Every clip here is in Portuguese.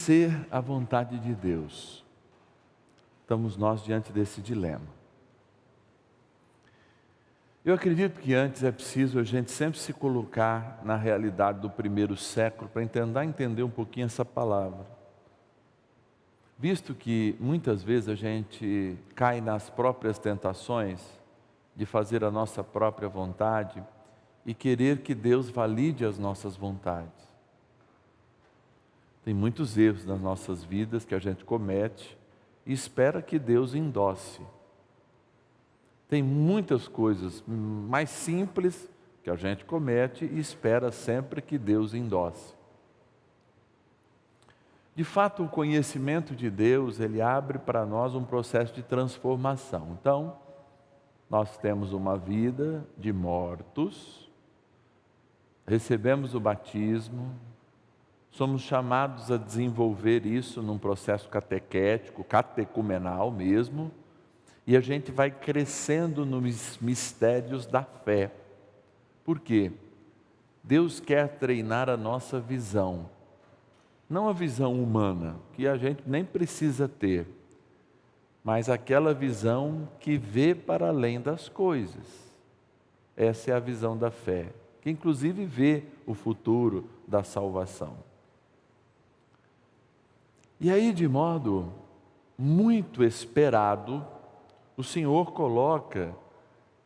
conhecer a vontade de Deus. Estamos nós diante desse dilema. Eu acredito que antes é preciso a gente sempre se colocar na realidade do primeiro século para tentar entender um pouquinho essa palavra. Visto que muitas vezes a gente cai nas próprias tentações de fazer a nossa própria vontade e querer que Deus valide as nossas vontades. Tem muitos erros nas nossas vidas que a gente comete e espera que Deus endosse. Tem muitas coisas mais simples que a gente comete e espera sempre que Deus endosse. De fato, o conhecimento de Deus, ele abre para nós um processo de transformação. Então, nós temos uma vida de mortos, recebemos o batismo, somos chamados a desenvolver isso num processo catequético, catecumenal mesmo, e a gente vai crescendo nos mistérios da fé. Por quê? Deus quer treinar a nossa visão, não a visão humana, que a gente nem precisa ter, mas aquela visão que vê para além das coisas. Essa é a visão da fé, que inclusive vê o futuro da salvação. E aí, de modo muito esperado, o Senhor coloca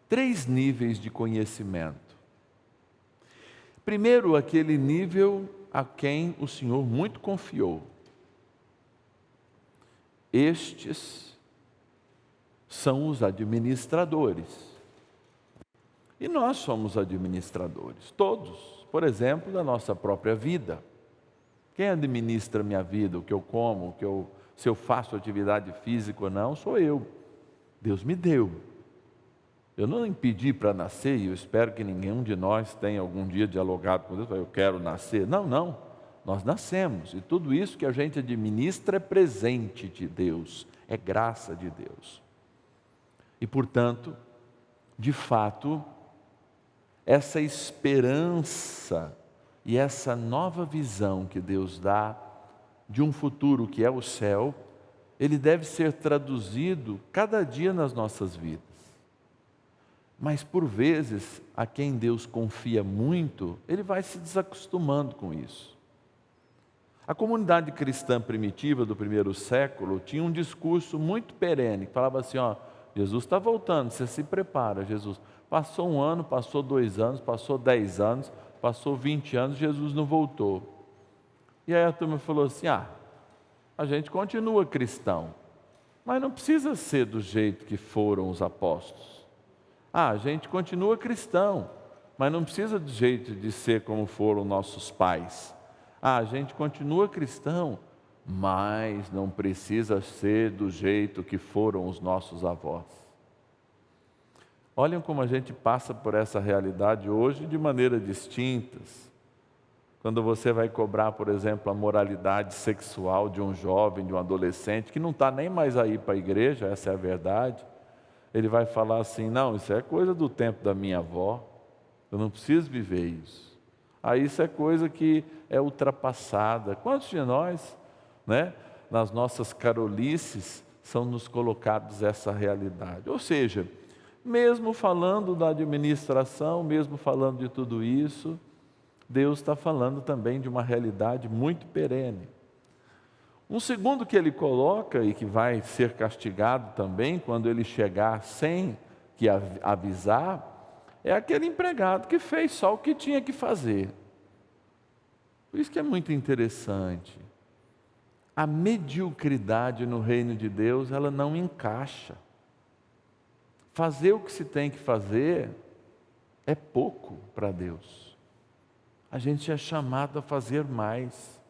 3 níveis de conhecimento. Primeiro, aquele nível a quem o Senhor muito confiou. Estes são os administradores. E nós somos administradores, todos, por exemplo, da nossa própria vida. Quem administra a minha vida, o que eu como, se eu faço atividade física ou não, sou eu. Deus me deu. Eu não impedi para nascer, e eu espero que nenhum de nós tenha algum dia dialogado com Deus, eu quero nascer. Não, nós nascemos, e tudo isso que a gente administra é presente de Deus, é graça de Deus. E portanto, de fato, essa esperança e essa nova visão que Deus dá de um futuro que é o céu, ele deve ser traduzido cada dia nas nossas vidas. Mas por vezes, a quem Deus confia muito, ele vai se desacostumando com isso. A comunidade cristã primitiva do primeiro século tinha um discurso muito perene, que falava assim, Jesus está voltando, você se prepara, Jesus. Passou 1 ano, passou 2 anos, passou 10 anos, passou 20 anos, Jesus não voltou. E aí a turma falou assim, a gente continua cristão, mas não precisa ser do jeito que foram os apóstolos. A gente continua cristão, mas não precisa do jeito de ser como foram nossos pais. A gente continua cristão, mas não precisa ser do jeito que foram os nossos avós. Olhem como a gente passa por essa realidade hoje de maneira distintas. Quando você vai cobrar, por exemplo, a moralidade sexual de um jovem, de um adolescente, que não está nem mais aí para a igreja, essa é a verdade, ele vai falar assim, não, isso é coisa do tempo da minha avó, eu não preciso viver isso. Isso é coisa que é ultrapassada. Quantos de nós, nas nossas carolices, são nos colocados essa realidade? Ou seja, mesmo falando da administração, mesmo falando de tudo isso, Deus está falando também de uma realidade muito perene. Um segundo que ele coloca e que vai ser castigado também quando ele chegar sem que avisar, é aquele empregado que fez só o que tinha que fazer. Por isso que é muito interessante. A mediocridade no reino de Deus, ela não encaixa. Fazer o que se tem que fazer é pouco para Deus. A gente é chamado a fazer mais.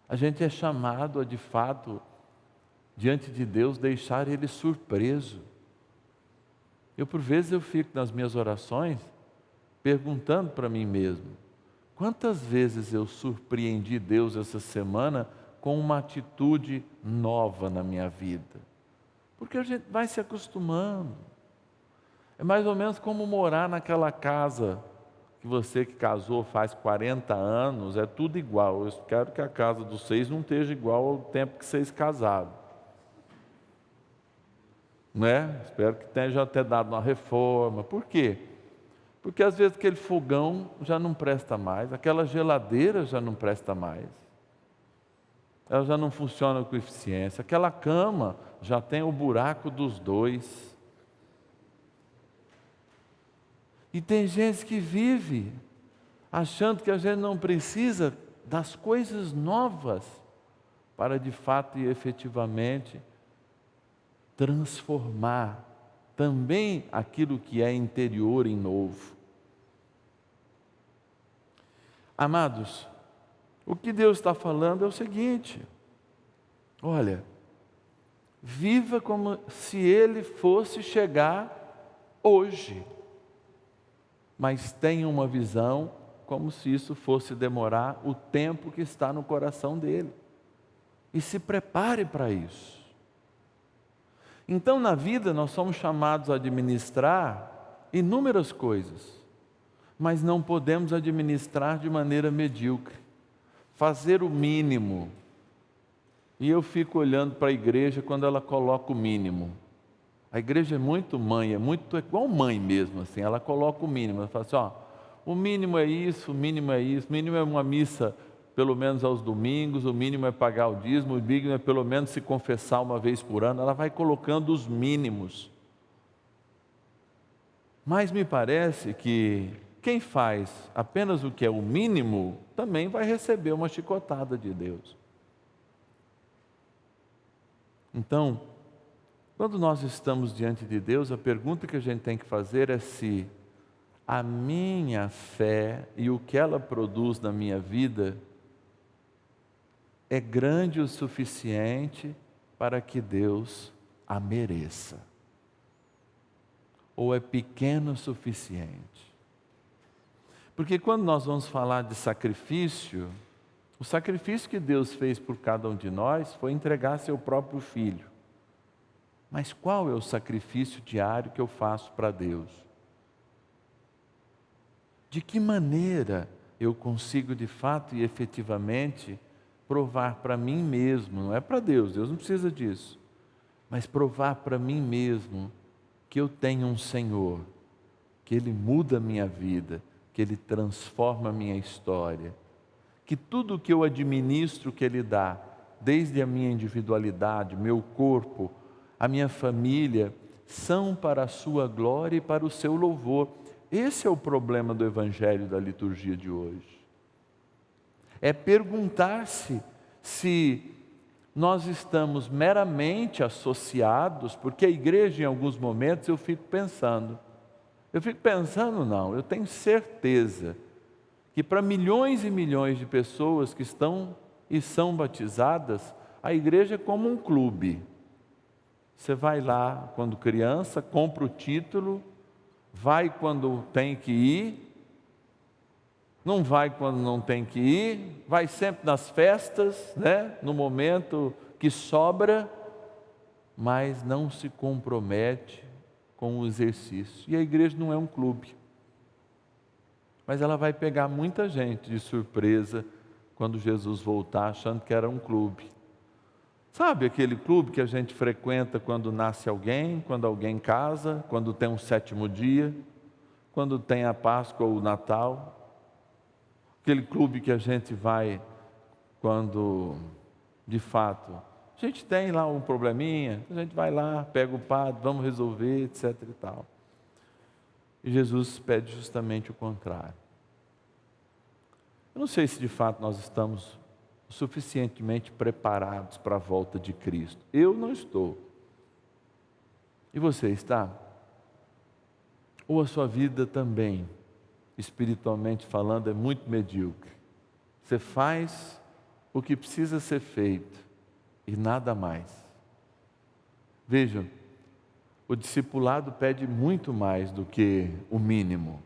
A gente é chamado a, de fato, diante de Deus, deixar Ele surpreso. Por vezes, eu fico nas minhas orações, perguntando para mim mesmo, quantas vezes eu surpreendi Deus essa semana com uma atitude nova na minha vida? Porque a gente vai se acostumando. É mais ou menos como morar naquela casa que você que casou faz 40 anos, é tudo igual. Eu quero que a casa dos seis não esteja igual ao tempo que vocês casaram. Né? Espero que tenha já até dado uma reforma. Por quê? Porque às vezes aquele fogão já não presta mais, aquela geladeira já não presta mais. Ela já não funciona com eficiência. Aquela cama já tem o buraco dos dois. E tem gente que vive achando que a gente não precisa das coisas novas para de fato e efetivamente transformar também aquilo que é interior em novo. Amados, o que Deus está falando é o seguinte: olha, viva como se Ele fosse chegar hoje, mas tenha uma visão como se isso fosse demorar o tempo que está no coração dele. E se prepare para isso. Então, na vida, nós somos chamados a administrar inúmeras coisas, mas não podemos administrar de maneira medíocre, fazer o mínimo. E eu fico olhando para a igreja quando ela coloca o mínimo. A igreja é muito mãe, é muito igual mãe mesmo, assim, ela coloca o mínimo, ela fala assim, ó, o mínimo é isso, o mínimo é isso, o mínimo é uma missa pelo menos aos domingos, o mínimo é pagar o dízimo, o mínimo é pelo menos se confessar uma vez por ano, ela vai colocando os mínimos. Mas me parece que quem faz apenas o que é o mínimo, também vai receber uma chicotada de Deus. Então, quando nós estamos diante de Deus, a pergunta que a gente tem que fazer é se a minha fé e o que ela produz na minha vida é grande o suficiente para que Deus a mereça, ou é pequeno o suficiente. Porque quando nós vamos falar de sacrifício, o sacrifício que Deus fez por cada um de nós foi entregar seu próprio filho. Mas qual é o sacrifício diário que eu faço para Deus? De que maneira eu consigo de fato e efetivamente provar para mim mesmo, não é para Deus, Deus não precisa disso, mas provar para mim mesmo que eu tenho um Senhor, que Ele muda a minha vida, que Ele transforma a minha história, que tudo que eu administro que Ele dá, desde a minha individualidade, meu corpo, a minha família, são para a sua glória e para o seu louvor. Esse é o problema do Evangelho da liturgia de hoje. É perguntar-se se nós estamos meramente associados, porque a igreja em alguns momentos eu fico pensando não, eu tenho certeza que para milhões e milhões de pessoas que estão e são batizadas, a igreja é como um clube. Você vai lá quando criança, compra o título, vai quando tem que ir, não vai quando não tem que ir, vai sempre nas festas, né? No momento que sobra, mas não se compromete com o exercício. E a igreja não é um clube, mas ela vai pegar muita gente de surpresa quando Jesus voltar, achando que era um clube. Sabe aquele clube que a gente frequenta quando nasce alguém, quando alguém casa, quando tem um 7º dia, quando tem a Páscoa ou o Natal? Aquele clube que a gente vai quando, de fato, a gente tem lá um probleminha, a gente vai lá, pega o padre, vamos resolver, etc. e tal. E Jesus pede justamente o contrário. Eu não sei se de fato nós estamos suficientemente preparados para a volta de Cristo. Eu não estou. E você está? Ou a sua vida também, espiritualmente falando, é muito medíocre? Você faz o que precisa ser feito e nada mais. Vejam, o discipulado pede muito mais do que o mínimo.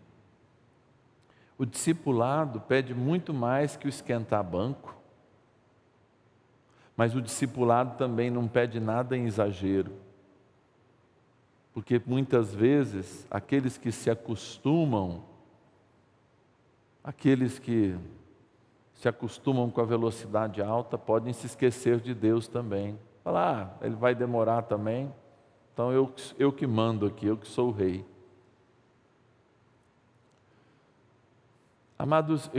O discipulado pede muito mais que o esquentar banco. Mas o discipulado também não pede nada em exagero. Porque muitas vezes, aqueles que se acostumam Aqueles que se acostumam com a velocidade alta podem se esquecer de Deus também. Falar, ele vai demorar também, então eu que mando aqui, eu que sou o rei. Amados,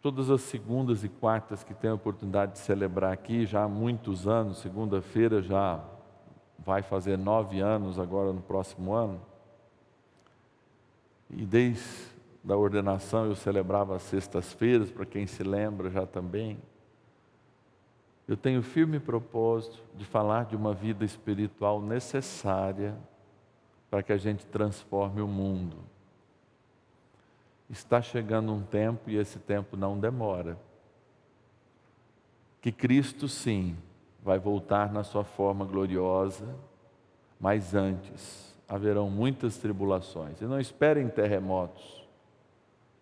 todas as segundas e quartas que tenho a oportunidade de celebrar aqui, já há muitos anos, segunda-feira já vai fazer 9 anos agora no próximo ano, e desde a ordenação eu celebrava as sextas-feiras, para quem se lembra já também. Eu tenho firme propósito de falar de uma vida espiritual necessária para que a gente transforme o mundo. Está chegando um tempo, e esse tempo não demora, que Cristo sim vai voltar na sua forma gloriosa, mas antes haverão muitas tribulações. E não esperem terremotos,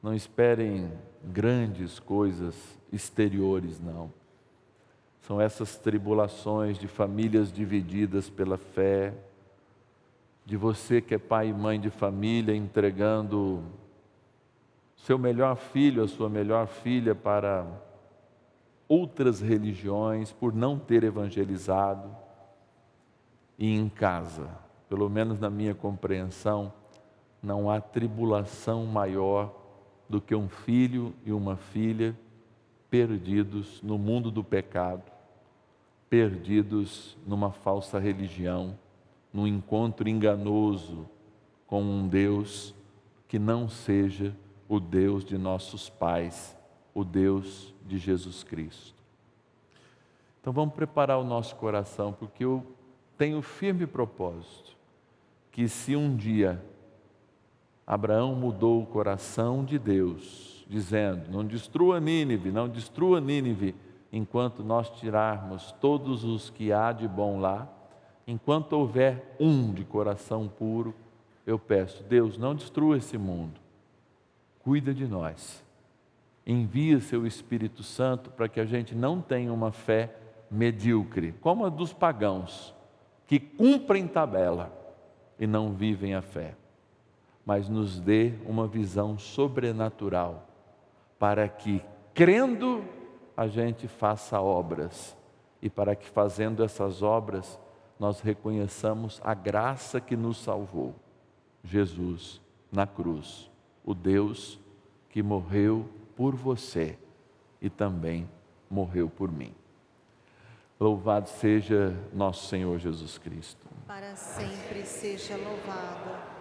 não esperem grandes coisas exteriores, não. São essas tribulações de famílias divididas pela fé, de você que é pai e mãe de família entregando seu melhor filho, a sua melhor filha para outras religiões, por não ter evangelizado. E em casa, pelo menos na minha compreensão, não há tribulação maior do que um filho e uma filha perdidos no mundo do pecado, perdidos numa falsa religião, num encontro enganoso com um Deus que não seja o Deus de nossos pais, o Deus de Jesus Cristo. Então vamos preparar o nosso coração, porque eu tenho firme propósito que se um dia Abraão mudou o coração de Deus, dizendo, não destrua Nínive, enquanto nós tirarmos todos os que há de bom lá, enquanto houver um de coração puro, eu peço, Deus, não destrua esse mundo, cuida de nós, envia seu Espírito Santo para que a gente não tenha uma fé medíocre, como a dos pagãos, que cumprem tabela e não vivem a fé, mas nos dê uma visão sobrenatural, para que, crendo, a gente faça obras, e para que, fazendo essas obras, nós reconheçamos a graça que nos salvou, Jesus na cruz, o Deus que morreu por você e também morreu por mim. Louvado seja nosso Senhor Jesus Cristo. Para sempre seja louvado.